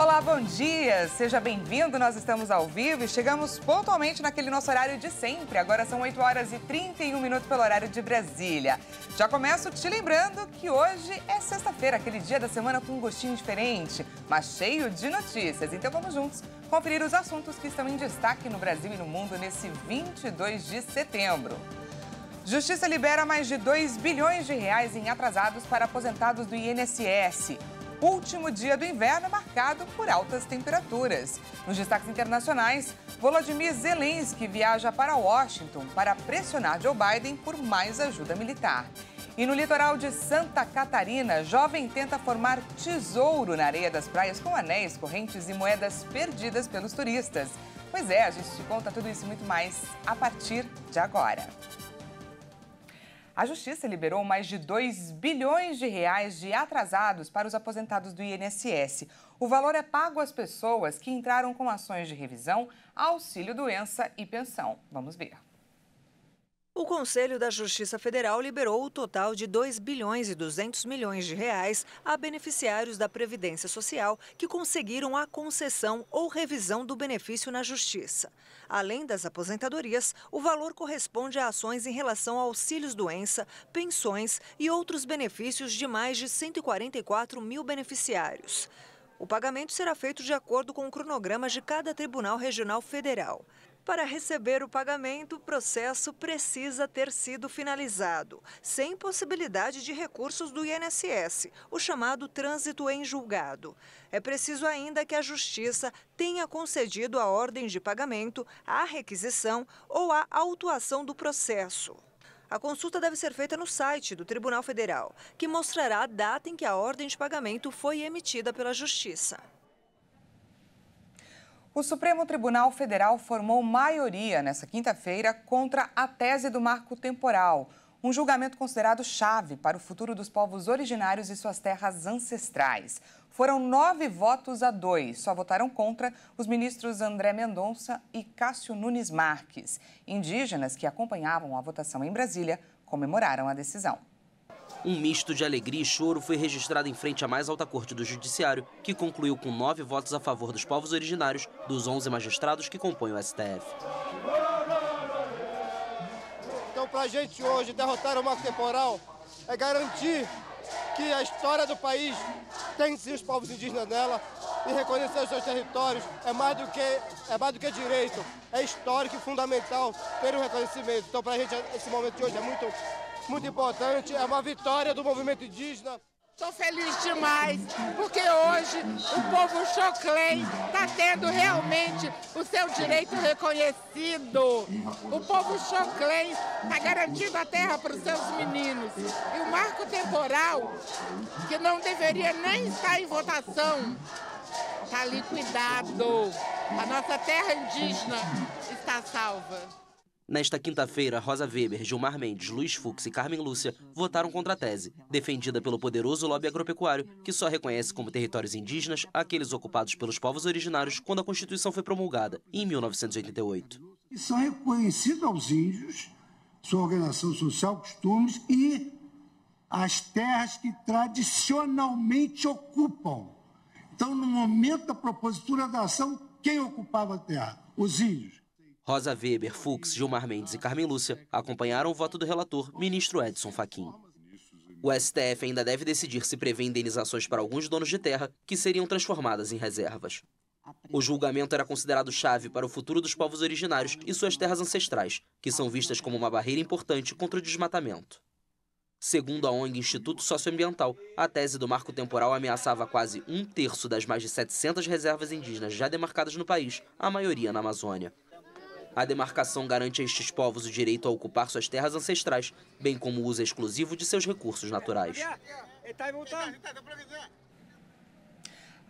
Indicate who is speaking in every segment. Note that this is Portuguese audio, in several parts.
Speaker 1: Olá, bom dia! Seja bem-vindo, nós estamos ao vivo e chegamos pontualmente naquele nosso horário de sempre. Agora são 8 horas e 31 minutos pelo horário de Brasília. Já começo te lembrando que hoje é sexta-feira, aquele dia da semana com um gostinho diferente, mas cheio de notícias. Então vamos juntos conferir os assuntos que estão em destaque no Brasil e no mundo nesse 22 de setembro. Justiça libera mais de 2 bilhões de reais em atrasados para aposentados do INSS. Último dia do inverno marcado por altas temperaturas. Nos destaques internacionais, Volodymyr Zelensky viaja para Washington para pressionar Joe Biden por mais ajuda militar. E no litoral de Santa Catarina, jovem tenta formar tesouro na areia das praias com anéis, correntes e moedas perdidas pelos turistas. Pois é, a gente te conta tudo isso e muito mais a partir de agora. A Justiça liberou mais de 2 bilhões de reais de atrasados para os aposentados do INSS. O valor é pago às pessoas que entraram com ações de revisão, auxílio-doença e pensão. Vamos ver.
Speaker 2: O Conselho da Justiça Federal liberou o total de 2 bilhões e 200 milhões de reais a beneficiários da Previdência Social que conseguiram a concessão ou revisão do benefício na Justiça. Além das aposentadorias, o valor corresponde a ações em relação a auxílios-doença, pensões e outros benefícios de mais de 144 mil beneficiários. O pagamento será feito de acordo com o cronograma de cada Tribunal Regional Federal. Para receber o pagamento, o processo precisa ter sido finalizado, sem possibilidade de recursos do INSS, o chamado trânsito em julgado. É preciso ainda que a Justiça tenha concedido a ordem de pagamento, a requisição ou a autuação do processo. A consulta deve ser feita no site do Tribunal Federal, que mostrará a data em que a ordem de pagamento foi emitida pela Justiça.
Speaker 1: O Supremo Tribunal Federal formou maioria nesta quinta-feira contra a tese do marco temporal, um julgamento considerado chave para o futuro dos povos originários e suas terras ancestrais. Foram 9 votos a 2, só votaram contra os ministros André Mendonça e Cássio Nunes Marques. Indígenas que acompanhavam a votação em Brasília comemoraram a decisão.
Speaker 3: Um misto de alegria e choro foi registrado em frente à mais alta corte do Judiciário, que concluiu com 9 votos a favor dos povos originários dos 11 magistrados que compõem o STF.
Speaker 4: Então, para a gente hoje derrotar o marco temporal é garantir que a história do país tem sim os povos indígenas nela e reconhecer os seus territórios é mais do que direito, é histórico e fundamental ter um reconhecimento. Então, para a gente, esse momento de hoje é muito importante, é uma vitória do movimento indígena.
Speaker 5: Estou feliz demais, porque hoje o povo Xoclém está tendo realmente o seu direito reconhecido. O povo Xoclém está garantindo a terra para os seus meninos. E o marco temporal, que não deveria nem estar em votação, está liquidado. A nossa terra indígena está salva.
Speaker 3: Nesta quinta-feira, Rosa Weber, Gilmar Mendes, Luiz Fux e Carmen Lúcia votaram contra a tese, defendida pelo poderoso lobby agropecuário, que só reconhece como territórios indígenas aqueles ocupados pelos povos originários quando a Constituição foi promulgada, em 1988.
Speaker 6: E são reconhecidos aos índios, sua organização social, costumes e as terras que tradicionalmente ocupam. Então, no momento da propositura da ação, quem ocupava a terra? Os índios.
Speaker 3: Rosa Weber, Fux, Gilmar Mendes e Carmen Lúcia acompanharam o voto do relator, ministro Edson Fachin. O STF ainda deve decidir se prevê indenizações para alguns donos de terra que seriam transformadas em reservas. O julgamento era considerado chave para o futuro dos povos originários e suas terras ancestrais, que são vistas como uma barreira importante contra o desmatamento. Segundo a ONG Instituto Socioambiental, a tese do marco temporal ameaçava quase 1/3 das mais de 700 reservas indígenas já demarcadas no país, a maioria na Amazônia. A demarcação garante a estes povos o direito a ocupar suas terras ancestrais, bem como o uso exclusivo de seus recursos naturais.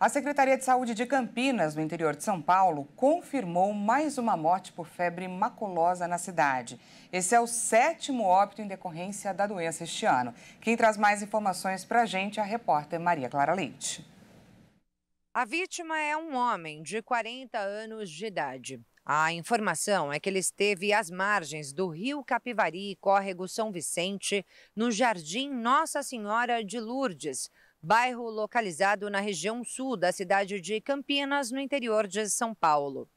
Speaker 1: A Secretaria de Saúde de Campinas, no interior de São Paulo, confirmou mais uma morte por febre maculosa na cidade. Esse é o 7º óbito em decorrência da doença este ano. Quem traz mais informações para a gente é a repórter Maria Clara Leite.
Speaker 7: A vítima é um homem de 40 anos de idade. A informação é que ele esteve às margens do Rio Capivari e Córrego São Vicente, no Jardim Nossa Senhora de Lourdes, bairro localizado na região sul da cidade de Campinas, no interior de São Paulo.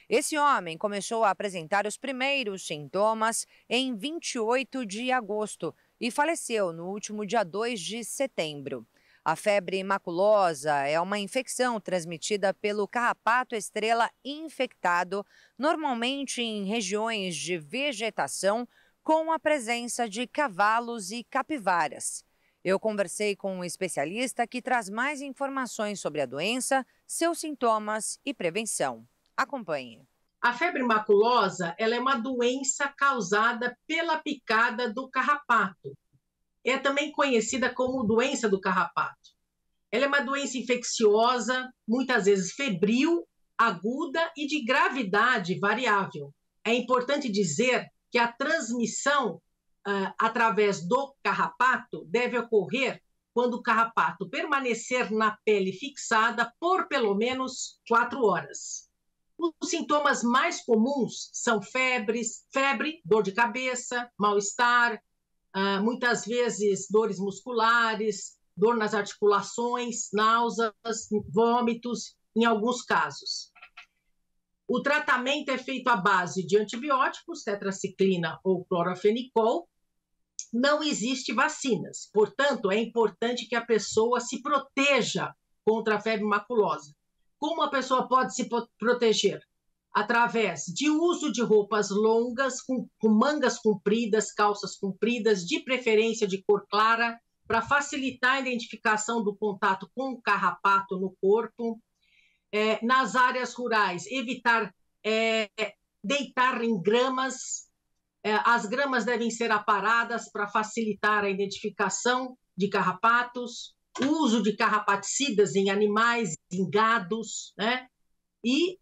Speaker 7: Esse homem começou a apresentar os primeiros sintomas em 28 de agosto e faleceu no último dia 2 de setembro. A febre maculosa é uma infecção transmitida pelo carrapato estrela infectado, normalmente em regiões de vegetação com a presença de cavalos e capivaras. Eu conversei com um especialista que traz mais informações sobre a doença, seus sintomas e prevenção. Acompanhe.
Speaker 8: A febre maculosa ela é uma doença causada pela picada do carrapato. É também conhecida como doença do carrapato. Ela é uma doença infecciosa, muitas vezes febril, aguda e de gravidade variável. É importante dizer que a transmissão através do carrapato deve ocorrer quando o carrapato permanecer na pele fixada por pelo menos 4 horas. Os sintomas mais comuns são febre, dor de cabeça, mal-estar, muitas vezes dores musculares, dor nas articulações, náuseas, vômitos, em alguns casos. O tratamento é feito à base de antibióticos, tetraciclina ou clorofenicol. Não existe vacinas, portanto, é importante que a pessoa se proteja contra a febre maculosa. Como a pessoa pode se proteger? Através de uso de roupas longas, com mangas compridas, calças compridas, de preferência de cor clara, para facilitar a identificação do contato com o carrapato no corpo. Nas áreas rurais, evitar deitar em gramas. As gramas devem ser aparadas para facilitar a identificação de carrapatos. Uso de carrapaticidas em animais, em gados, né? E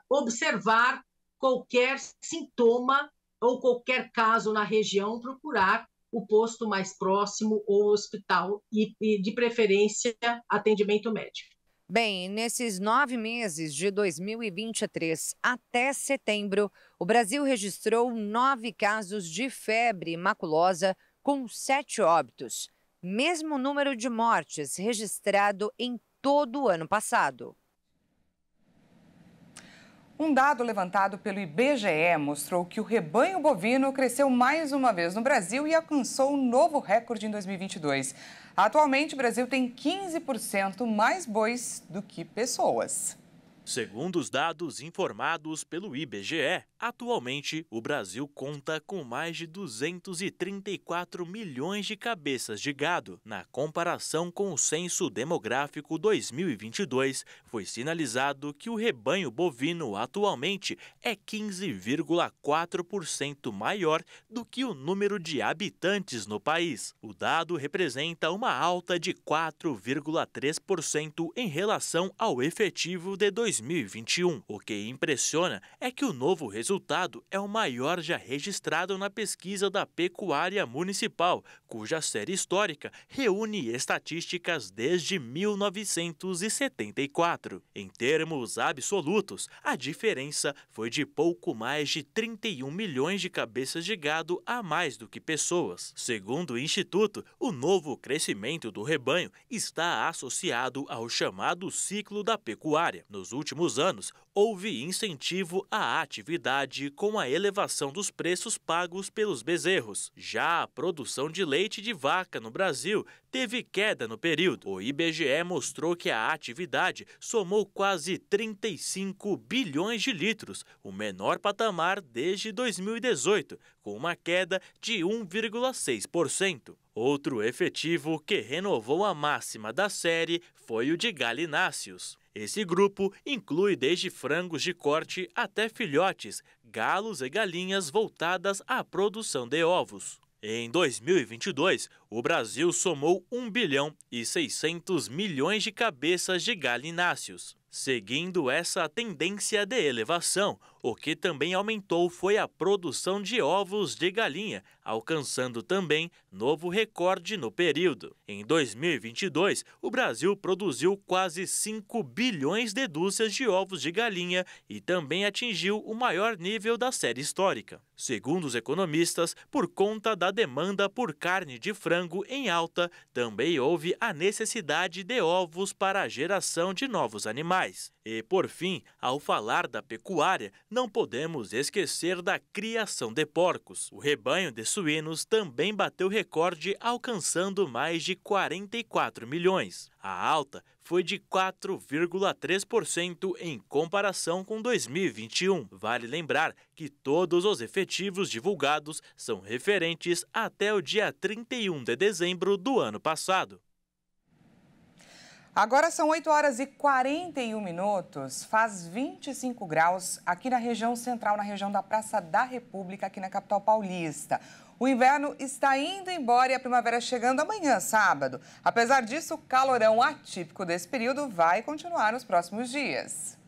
Speaker 8: observar qualquer sintoma ou qualquer caso na região, procurar o posto mais próximo ou hospital e de preferência, atendimento médico.
Speaker 7: Bem, nesses 9 meses de 2023 até setembro, o Brasil registrou 9 casos de febre maculosa com 7 óbitos. Mesmo número de mortes registrado em todo o ano passado.
Speaker 1: Um dado levantado pelo IBGE mostrou que o rebanho bovino cresceu mais uma vez no Brasil e alcançou um novo recorde em 2022. Atualmente, o Brasil tem 15% mais bois do que pessoas.
Speaker 9: Segundo os dados informados pelo IBGE, atualmente o Brasil conta com mais de 234 milhões de cabeças de gado. Na comparação com o Censo Demográfico 2022, foi sinalizado que o rebanho bovino atualmente é 15,4% maior do que o número de habitantes no país. O dado representa uma alta de 4,3% em relação ao efetivo de 2021. O que impressiona é que o novo resultado é o maior já registrado na pesquisa da Pecuária Municipal, cuja série histórica reúne estatísticas desde 1974. Em termos absolutos, a diferença foi de pouco mais de 31 milhões de cabeças de gado a mais do que pessoas. Segundo o Instituto, o novo crescimento do rebanho está associado ao chamado ciclo da pecuária. Nos últimos anos, houve incentivo à atividade com a elevação dos preços pagos pelos bezerros. Já a produção de leite de vaca no Brasil teve queda no período. O IBGE mostrou que a atividade somou quase 35 bilhões de litros, o menor patamar desde 2018, com uma queda de 1,6%. Outro efetivo que renovou a máxima da série foi o de galináceos. Esse grupo inclui desde frangos de corte até filhotes, galos e galinhas voltadas à produção de ovos. Em 2022, o Brasil somou 1 bilhão e 600 milhões de cabeças de galináceos. Seguindo essa tendência de elevação, O que também aumentou foi a produção de ovos de galinha, alcançando também novo recorde no período. Em 2022, o Brasil produziu quase 5 bilhões de dúzias de ovos de galinha e também atingiu o maior nível da série histórica. Segundo os economistas, por conta da demanda por carne de frango em alta, também houve a necessidade de ovos para a geração de novos animais. E, por fim, ao falar da pecuária, não podemos esquecer da criação de porcos. O rebanho de suínos também bateu recorde, alcançando mais de 44 milhões. A alta foi de 4,3% em comparação com 2021. Vale lembrar que todos os efetivos divulgados são referentes até o dia 31 de dezembro do ano passado.
Speaker 1: Agora são 8 horas e 41 minutos, faz 25 graus aqui na região central, na região da Praça da República, aqui na capital paulista. O inverno está indo embora e a primavera chegando amanhã, sábado. Apesar disso, o calorão atípico desse período vai continuar nos próximos dias.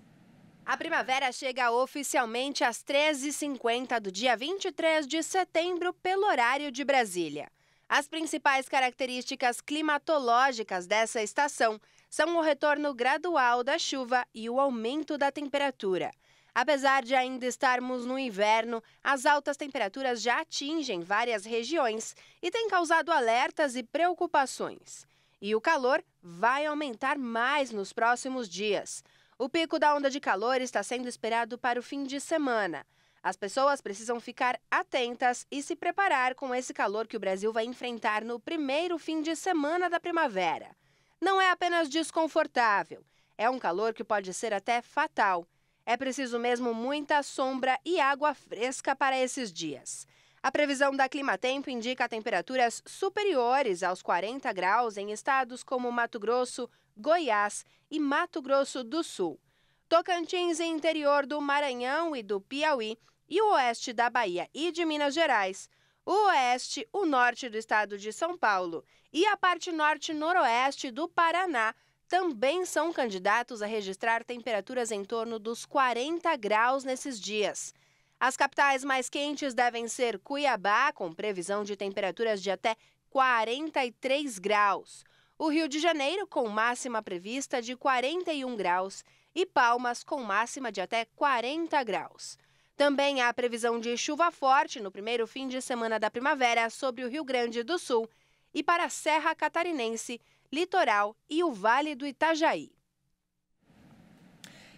Speaker 10: A primavera chega oficialmente às 13h50 do dia 23 de setembro, pelo horário de Brasília. As principais características climatológicas dessa estação são o retorno gradual da chuva e o aumento da temperatura. Apesar de ainda estarmos no inverno, as altas temperaturas já atingem várias regiões e têm causado alertas e preocupações. E o calor vai aumentar mais nos próximos dias. O pico da onda de calor está sendo esperado para o fim de semana. As pessoas precisam ficar atentas e se preparar com esse calor que o Brasil vai enfrentar no primeiro fim de semana da primavera. Não é apenas desconfortável, é um calor que pode ser até fatal. É preciso mesmo muita sombra e água fresca para esses dias. A previsão da Climatempo indica temperaturas superiores aos 40 graus em estados como Mato Grosso, Goiás e Mato Grosso do Sul. Tocantins e interior do Maranhão e do Piauí, e o oeste da Bahia e de Minas Gerais, o oeste, o norte do estado de São Paulo e a parte norte-noroeste do Paraná também são candidatos a registrar temperaturas em torno dos 40 graus nesses dias. As capitais mais quentes devem ser Cuiabá, com previsão de temperaturas de até 43 graus, o Rio de Janeiro, com máxima prevista de 41 graus, e Palmas, com máxima de até 40 graus. Também há previsão de chuva forte no primeiro fim de semana da primavera sobre o Rio Grande do Sul e para a Serra Catarinense, Litoral e o Vale do Itajaí.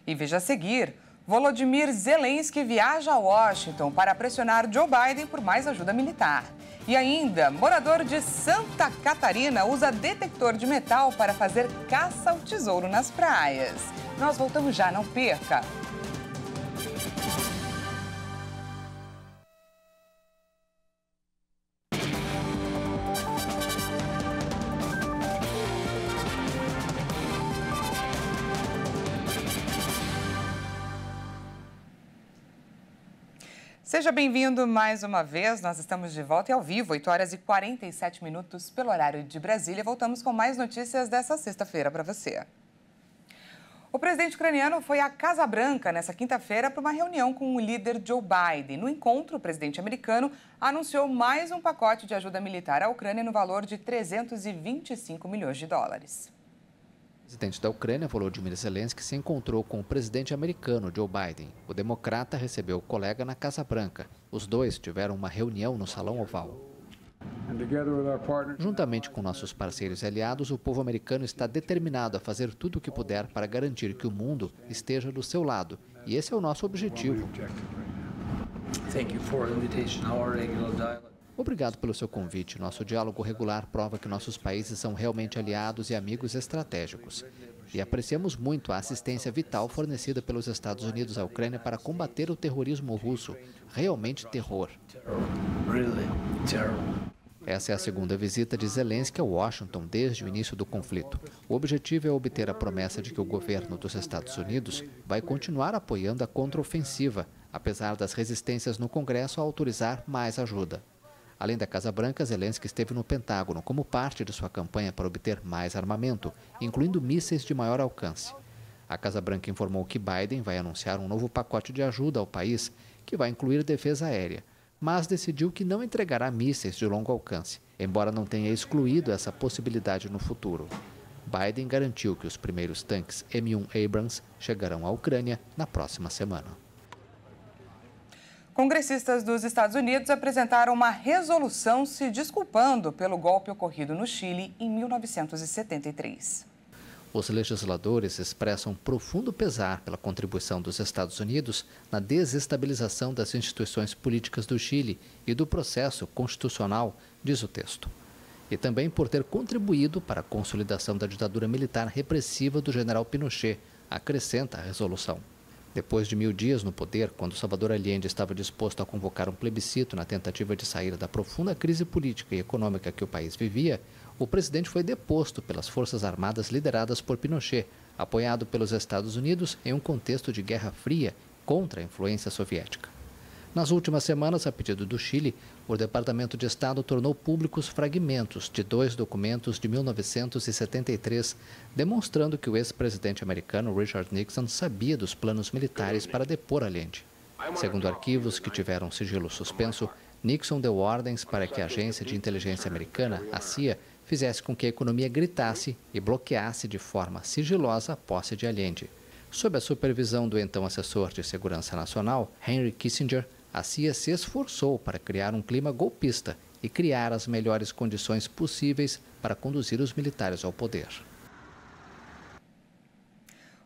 Speaker 1: E veja a seguir, Volodymyr Zelensky viaja a Washington para pressionar Joe Biden por mais ajuda militar. E ainda, morador de Santa Catarina usa detector de metal para fazer caça ao tesouro nas praias. Nós voltamos já, não perca! Seja bem-vindo mais uma vez, nós estamos de volta e ao vivo, 8 horas e 47 minutos pelo horário de Brasília. Voltamos com mais notícias dessa sexta-feira para você. O presidente ucraniano foi à Casa Branca nessa quinta-feira para uma reunião com o líder Joe Biden. No encontro, o presidente americano anunciou mais um pacote de ajuda militar à Ucrânia no valor de 325 milhões de dólares.
Speaker 11: O presidente da Ucrânia, Volodymyr Zelensky, se encontrou com o presidente americano, Joe Biden. O democrata recebeu o colega na Casa Branca. Os dois tiveram uma reunião no Salão Oval. Juntamente com nossos parceiros e aliados, o povo americano está determinado a fazer tudo o que puder para garantir que o mundo esteja do seu lado. E esse é o nosso objetivo. Obrigado pelo seu convite. Nosso diálogo regular prova que nossos países são realmente aliados e amigos estratégicos. E apreciamos muito a assistência vital fornecida pelos Estados Unidos à Ucrânia para combater o terrorismo russo. Realmente terror. Essa é a segunda visita de Zelensky a Washington desde o início do conflito. O objetivo é obter a promessa de que o governo dos Estados Unidos vai continuar apoiando a contraofensiva, apesar das resistências no Congresso a autorizar mais ajuda. Além da Casa Branca, Zelensky esteve no Pentágono como parte de sua campanha para obter mais armamento, incluindo mísseis de maior alcance. A Casa Branca informou que Biden vai anunciar um novo pacote de ajuda ao país, que vai incluir defesa aérea, mas decidiu que não entregará mísseis de longo alcance, embora não tenha excluído essa possibilidade no futuro. Biden garantiu que os primeiros tanques M1 Abrams chegarão à Ucrânia na próxima semana.
Speaker 1: Congressistas dos Estados Unidos apresentaram uma resolução se desculpando pelo golpe ocorrido no Chile em 1973.
Speaker 11: Os legisladores expressam profundo pesar pela contribuição dos Estados Unidos na desestabilização das instituições políticas do Chile e do processo constitucional, diz o texto. E também por ter contribuído para a consolidação da ditadura militar repressiva do general Pinochet, acrescenta a resolução. Depois de 1000 dias no poder, quando Salvador Allende estava disposto a convocar um plebiscito na tentativa de sair da profunda crise política e econômica que o país vivia, o presidente foi deposto pelas Forças Armadas lideradas por Pinochet, apoiado pelos Estados Unidos em um contexto de Guerra Fria contra a influência soviética. Nas últimas semanas, a pedido do Chile, o Departamento de Estado tornou públicos fragmentos de 2 documentos de 1973, demonstrando que o ex-presidente americano Richard Nixon sabia dos planos militares para depor Allende. Segundo arquivos que tiveram sigilo suspenso, Nixon deu ordens para que a agência de inteligência americana, a CIA, fizesse com que a economia gritasse e bloqueasse de forma sigilosa a posse de Allende. Sob a supervisão do então assessor de Segurança Nacional, Henry Kissinger, a CIA se esforçou para criar um clima golpista e criar as melhores condições possíveis para conduzir os militares ao poder.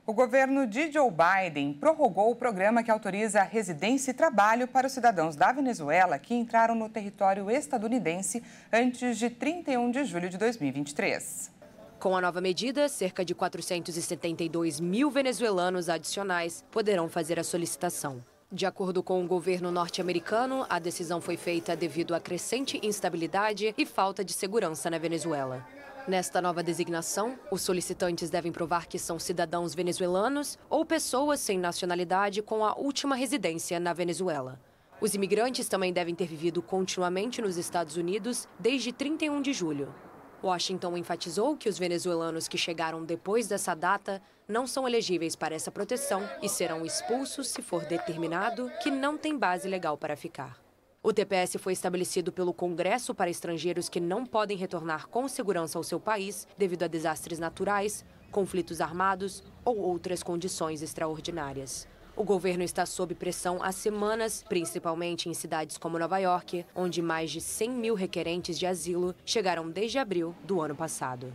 Speaker 1: O governo de Joe Biden prorrogou o programa que autoriza residência e trabalho para os cidadãos da Venezuela que entraram no território estadunidense antes de 31 de julho de 2023.
Speaker 12: Com a nova medida, cerca de 472 mil venezuelanos adicionais poderão fazer a solicitação. De acordo com o governo norte-americano, a decisão foi feita devido à crescente instabilidade e falta de segurança na Venezuela. Nesta nova designação, os solicitantes devem provar que são cidadãos venezuelanos ou pessoas sem nacionalidade com a última residência na Venezuela. Os imigrantes também devem ter vivido continuamente nos Estados Unidos desde 31 de julho. Washington enfatizou que os venezuelanos que chegaram depois dessa data não são elegíveis para essa proteção e serão expulsos se for determinado que não tem base legal para ficar. O TPS foi estabelecido pelo Congresso para estrangeiros que não podem retornar com segurança ao seu país devido a desastres naturais, conflitos armados ou outras condições extraordinárias. O governo está sob pressão há semanas, principalmente em cidades como Nova York, onde mais de 100 mil requerentes de asilo chegaram desde abril do ano passado.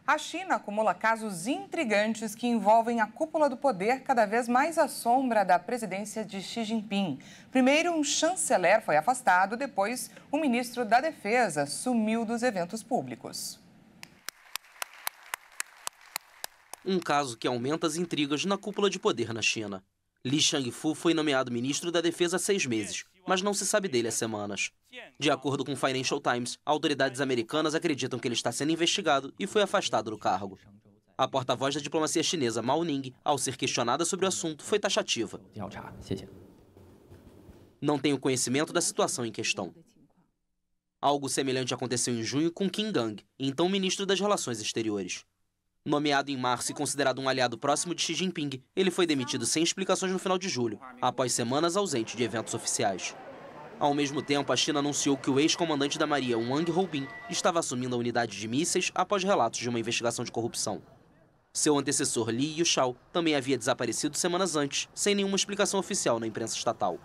Speaker 1: A China acumula casos intrigantes que envolvem a cúpula do poder cada vez mais à sombra da presidência de Xi Jinping. Primeiro, um chanceler foi afastado, depois, o ministro da Defesa sumiu dos eventos públicos.
Speaker 3: Um caso que aumenta as intrigas na cúpula de poder na China. Li Shangfu foi nomeado ministro da Defesa há 6 meses, mas não se sabe dele há semanas. De acordo com o Financial Times, autoridades americanas acreditam que ele está sendo investigado e foi afastado do cargo. A porta-voz da diplomacia chinesa, Mao Ning, ao ser questionada sobre o assunto, foi taxativa. Não tenho conhecimento da situação em questão. Algo semelhante aconteceu em junho com Qin Gang, então ministro das Relações Exteriores. Nomeado em março e considerado um aliado próximo de Xi Jinping, ele foi demitido sem explicações no final de julho, após semanas ausente de eventos oficiais. Ao mesmo tempo, a China anunciou que o ex-comandante da Marinha, Wang Houbin, estava assumindo a unidade de mísseis após relatos de uma investigação de corrupção. Seu antecessor, Li Yushao, também havia desaparecido semanas antes, sem nenhuma explicação oficial na imprensa estatal.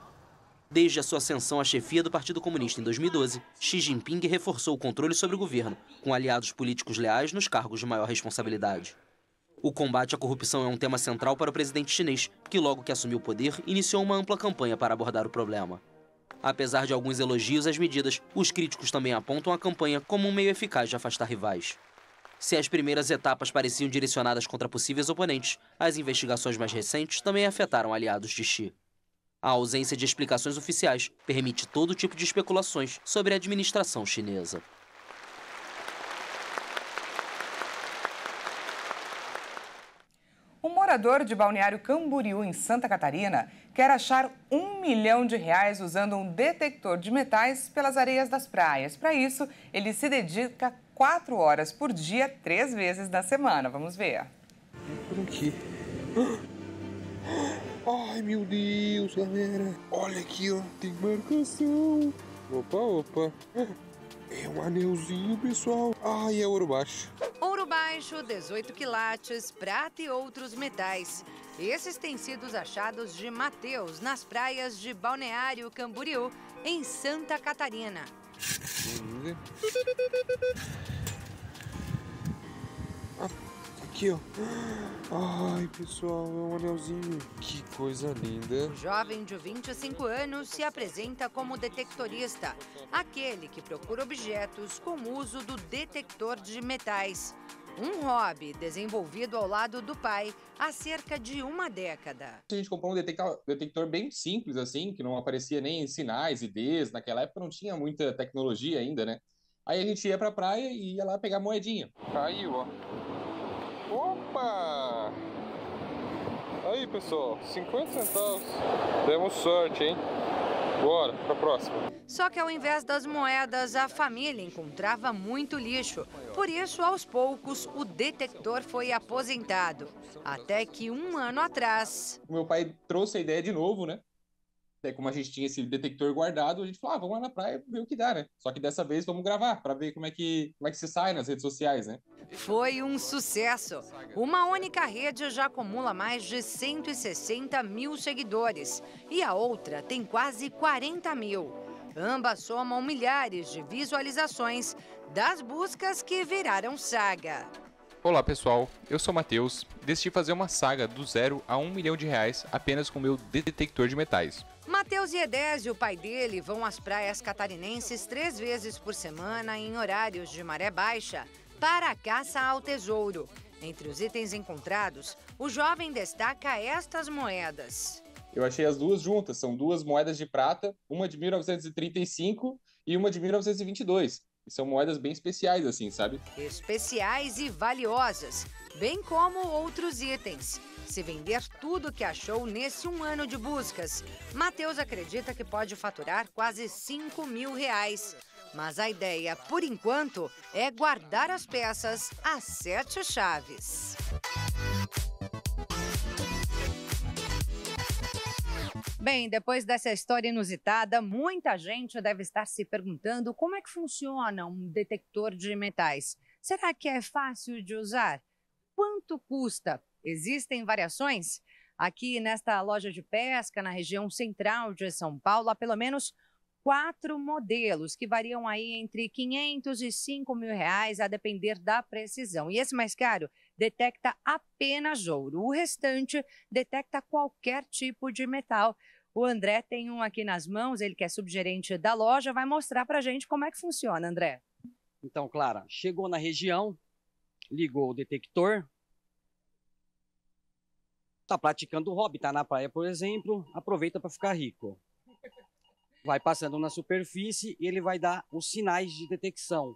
Speaker 3: Desde a sua ascensão à chefia do Partido Comunista em 2012, Xi Jinping reforçou o controle sobre o governo, com aliados políticos leais nos cargos de maior responsabilidade. O combate à corrupção é um tema central para o presidente chinês, que logo que assumiu o poder, iniciou uma ampla campanha para abordar o problema. Apesar de alguns elogios às medidas, os críticos também apontam a campanha como um meio eficaz de afastar rivais. Se as primeiras etapas pareciam direcionadas contra possíveis oponentes, as investigações mais recentes também afetaram aliados de Xi. A ausência de explicações oficiais permite todo tipo de especulações sobre a administração chinesa.
Speaker 1: Um morador de Balneário Camboriú, em Santa Catarina, quer achar R$1 milhão usando um detector de metais pelas areias das praias. Para isso, ele se dedica 4 horas por dia, 3 vezes na semana. Vamos ver.
Speaker 13: por aqui. Ai, meu Deus, galera. Olha aqui, ó. Tem marcação. Opa. É um anelzinho, pessoal. Ai, é ouro baixo.
Speaker 7: Ouro baixo, 18 quilates, prata e outros metais. Esses têm sido os achados de Matheus nas praias de Balneário Camboriú, em Santa Catarina.
Speaker 13: Aqui, ó. Ai, pessoal, é um anelzinho. Que coisa linda.
Speaker 7: O jovem de 25 anos se apresenta como detectorista, aquele que procura objetos com uso do detector de metais. Um hobby desenvolvido ao lado do pai há cerca de uma década.
Speaker 14: A gente comprou um detector bem simples, assim, que não aparecia nem sinais, IDs. Naquela época não tinha muita tecnologia ainda, né? Aí a gente ia pra praia e ia lá pegar moedinha.
Speaker 13: Caiu, ó. Opa! Aí, pessoal, 50 centavos. Demos sorte, hein? Bora, pra próxima.
Speaker 7: Só que ao invés das moedas, a família encontrava muito lixo. Por isso, aos poucos, o detector foi aposentado. Até que um ano atrás...
Speaker 14: O meu pai trouxe a ideia de novo, né? Até como a gente tinha esse detector guardado, a gente falou, vamos lá na praia ver o que dá, né? Só que dessa vez vamos gravar, para ver como é que se sai nas redes sociais, né?
Speaker 7: Foi um sucesso. Uma única rede já acumula mais de 160 mil seguidores e a outra tem quase 40 mil. Ambas somam milhares de visualizações das buscas que viraram saga.
Speaker 15: Olá pessoal, eu sou o Matheus. Decidi fazer uma saga do 0 a 1 milhão de reais apenas com o meu detector de metais.
Speaker 7: Matheus e Edésio, o pai dele, vão às praias catarinenses 3 vezes por semana em horários de maré baixa para a caça ao tesouro. Entre os itens encontrados, o jovem destaca estas moedas.
Speaker 14: Eu achei as duas juntas, são duas moedas de prata, uma de 1935 e uma de 1922. E são moedas bem especiais, assim, sabe?
Speaker 7: Especiais e valiosas, bem como outros itens. Se vender tudo que achou nesse um ano de buscas, Matheus acredita que pode faturar quase 5 mil reais. Mas a ideia, por enquanto, é guardar as peças às 7 chaves. Bem, depois dessa história inusitada, muita gente deve estar se perguntando como é que funciona um detector de metais. Será que é fácil de usar? Quanto custa? Existem variações? Aqui nesta loja de pesca, na região central de São Paulo, há pelo menos 4 modelos que variam aí entre 500 e 5 mil reais, a depender da precisão. E esse mais caro detecta apenas ouro. O restante detecta qualquer tipo de metal. O André tem um aqui nas mãos, ele que é subgerente da loja, vai mostrar pra gente como é que funciona, André.
Speaker 16: Então, Clara, chegou na região, ligou o detector, tá praticando o hobby, tá na praia, por exemplo, aproveita para ficar rico. Vai passando na superfície e ele vai dar os sinais de detecção.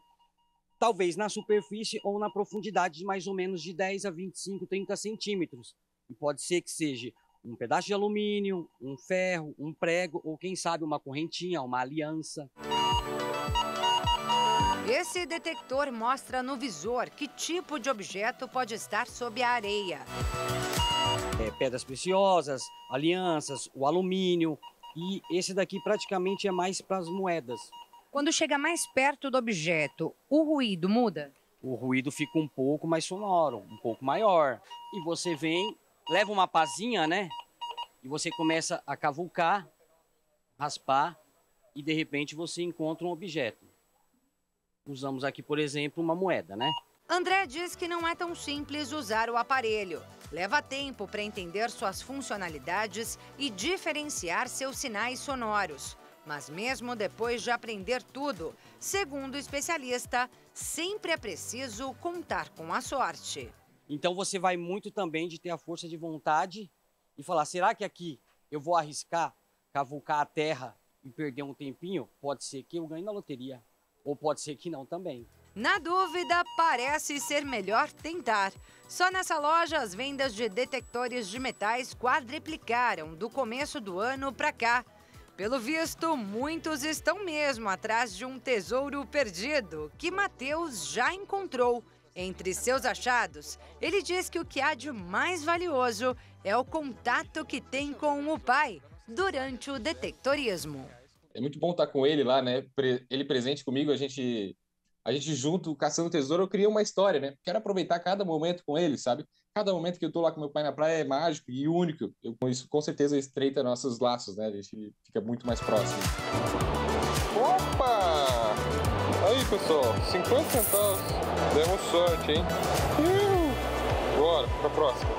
Speaker 16: Talvez na superfície ou na profundidade de mais ou menos de 10 a 25, 30 centímetros. E pode ser que seja um pedaço de alumínio, um ferro, um prego ou quem sabe uma correntinha, uma aliança.
Speaker 7: Esse detector mostra no visor que tipo de objeto pode estar sob a areia.
Speaker 16: Pedras preciosas, alianças, o alumínio. E esse daqui praticamente é mais para as moedas.
Speaker 7: Quando chega mais perto do objeto, o ruído muda?
Speaker 16: O ruído fica um pouco mais sonoro, um pouco maior. E você vem, leva uma pazinha, né? E você começa a cavucar, raspar e de repente você encontra um objeto. Usamos aqui, por exemplo, uma moeda, né?
Speaker 7: André diz que não é tão simples usar o aparelho. Leva tempo para entender suas funcionalidades e diferenciar seus sinais sonoros. Mas mesmo depois de aprender tudo, segundo o especialista, sempre é preciso contar com a sorte.
Speaker 16: Então você vai muito também de ter a força de vontade e falar, será que aqui eu vou arriscar, cavucar a terra e perder um tempinho? Pode ser que eu ganhe na loteria, ou pode ser que não também.
Speaker 7: Na dúvida, parece ser melhor tentar. Só nessa loja, as vendas de detectores de metais quadriplicaram do começo do ano para cá. Pelo visto, muitos estão mesmo atrás de um tesouro perdido que Matheus já encontrou Entre seus achados, ele diz que o que há de mais valioso é o contato que tem com o pai durante o detectorismo.
Speaker 14: É muito bom estar com ele lá, né? Ele presente comigo, a gente junto, caçando tesouro, eu criei uma história, né? Quero aproveitar cada momento com ele, sabe? Cada momento que eu tô lá com meu pai na praia é mágico e único. Com isso, com certeza, estreita nossos laços, né? A gente fica muito mais próximo.
Speaker 13: Opa! Aí, pessoal, 50 centavos. Demos sorte, hein? Bora, pra próxima.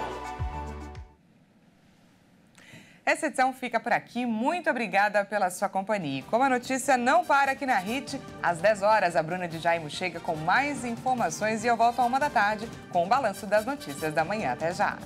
Speaker 1: Essa edição fica por aqui. Muito obrigada pela sua companhia. Como a notícia não para aqui na HIT, às 10 horas a Bruna de Jaimo chega com mais informações e eu volto à 1 da tarde com o balanço das notícias da manhã. Até já!